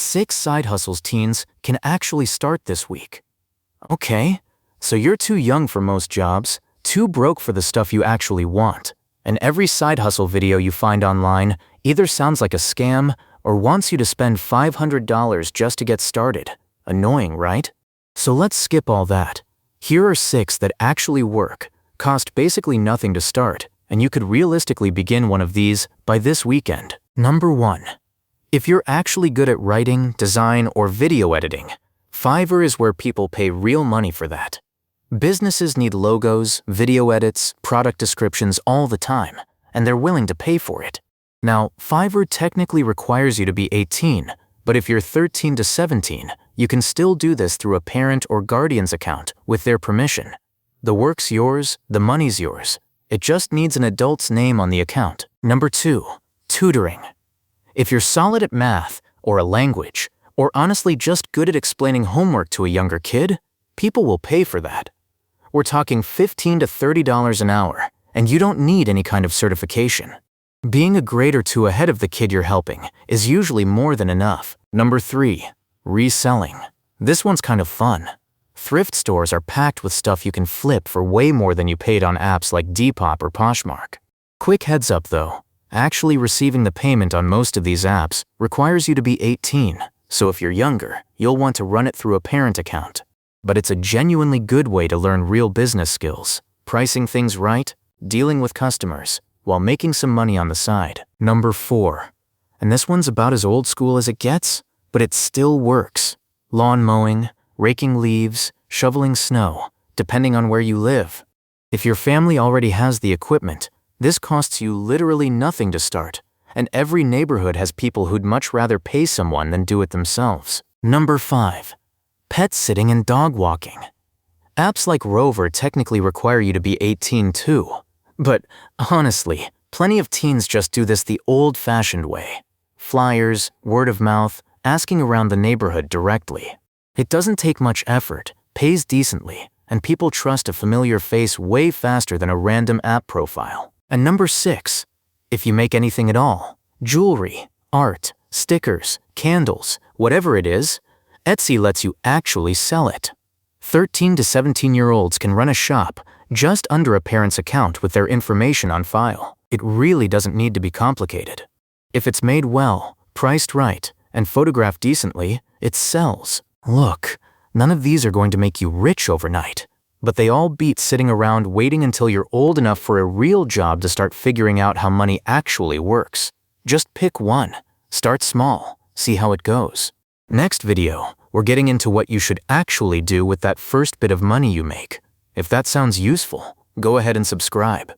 6 side hustles teens can actually start this week. Okay, so you're too young for most jobs, too broke for the stuff you actually want, and every side hustle video you find online either sounds like a scam or wants you to spend $500 just to get started. Annoying, right? So let's skip all that. Here are 6 that actually work, cost basically nothing to start, and you could realistically begin one of these by this weekend. Number 1. If you're actually good at writing, design, or video editing, Fiverr is where people pay real money for that. Businesses need logos, video edits, product descriptions all the time, and they're willing to pay for it. Now, Fiverr technically requires you to be 18, but if you're 13 to 17, you can still do this through a parent or guardian's account with their permission. The work's yours, the money's yours. It just needs an adult's name on the account. Number 2. Tutoring. If you're solid at math, or a language, or honestly just good at explaining homework to a younger kid, people will pay for that. We're talking $15 to $30 an hour, and you don't need any kind of certification. Being a grade or two ahead of the kid you're helping is usually more than enough. Number 3. Reselling. This one's kind of fun. Thrift stores are packed with stuff you can flip for way more than you paid on apps like Depop or Poshmark. Quick heads up though, actually receiving the payment on most of these apps requires you to be 18, so if you're younger, you'll want to run it through a parent account. But it's a genuinely good way to learn real business skills, pricing things right, dealing with customers, while making some money on the side. Number 4. And this one's about as old school as it gets, but it still works. Lawn mowing, raking leaves, shoveling snow, depending on where you live. If your family already has the equipment, this costs you literally nothing to start, and every neighborhood has people who'd much rather pay someone than do it themselves. Number 5. Pet sitting and dog walking. Apps like Rover technically require you to be 18 too, but honestly, plenty of teens just do this the old-fashioned way. Flyers, word of mouth, asking around the neighborhood directly. It doesn't take much effort, pays decently, and people trust a familiar face way faster than a random app profile. And number 6, if you make anything at all, jewelry, art, stickers, candles, whatever it is, Etsy lets you actually sell it. 13 to 17-year-olds can run a shop just under a parent's account with their information on file. It really doesn't need to be complicated. If it's made well, priced right, and photographed decently, it sells. Look, none of these are going to make you rich overnight, but they all beat sitting around waiting until you're old enough for a real job to start figuring out how money actually works. Just pick one, start small, see how it goes. Next video, we're getting into what you should actually do with that first bit of money you make. If that sounds useful, go ahead and subscribe.